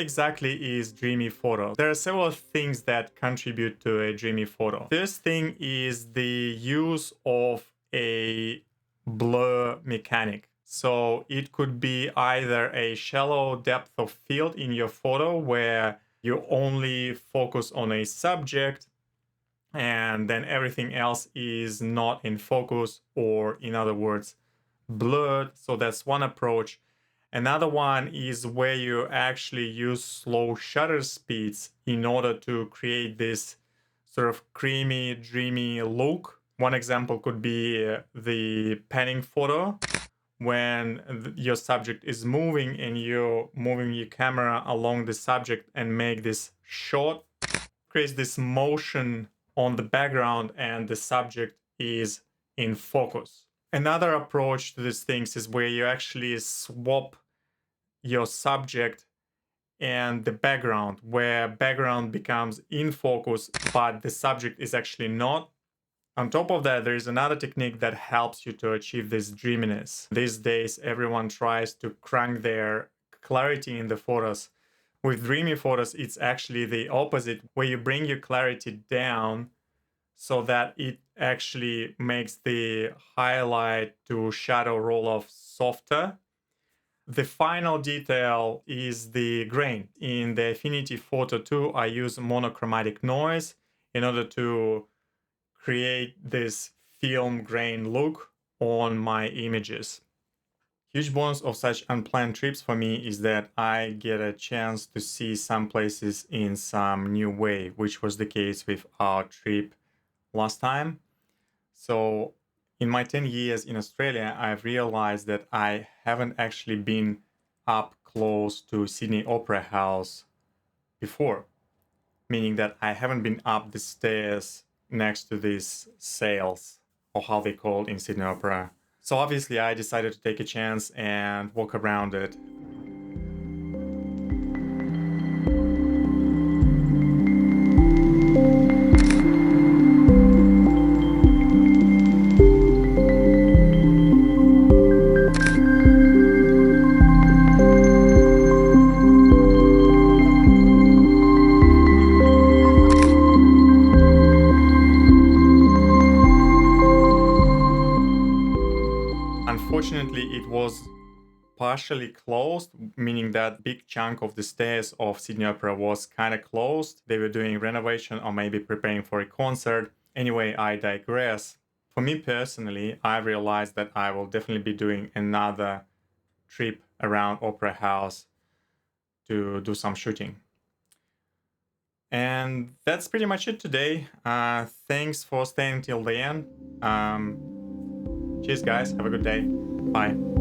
exactly is dreamy photo? There are several things that contribute to a dreamy photo. First thing is the use of a blur mechanic. So it could be either a shallow depth of field in your photo where you only focus on a subject and then everything else is not in focus, or in other words, blurred. So that's one approach. Another one is where you actually use slow shutter speeds in order to create this sort of creamy, dreamy look. One example could be the panning photo, when your subject is moving and you're moving your camera along the subject and make this shot, creates this motion on the background and the subject is in focus. Another approach to these things is where you actually swap your subject and the background, where background becomes in focus but the subject is actually not. On top of that, there is another technique that helps you to achieve this dreaminess. These days everyone tries to crank their clarity in the photos. With dreamy photos, it's actually the opposite, where you bring your clarity down so that it actually makes the highlight to shadow roll off softer. The final detail is the grain. In the Affinity Photo 2, I use monochromatic noise in order to create this film grain look on my images. Huge bonus of such unplanned trips for me is that I get a chance to see some places in some new way, which was the case with our trip last time. So in my 10 years in Australia, I've realized that I haven't actually been up close to Sydney Opera House before, meaning that I haven't been up the stairs next to these sails, or how they called in Sydney Opera. So obviously I decided to take a chance and walk around it. Unfortunately, it was partially closed, meaning that big chunk of the stairs of Sydney Opera was kind of closed. They were doing renovation or maybe preparing for a concert. Anyway, I digress. For me personally, I realized that I will definitely be doing another trip around Opera House to do some shooting. And that's pretty much it today. Thanks for staying till the end. Cheers, guys. Have a good day. Bye.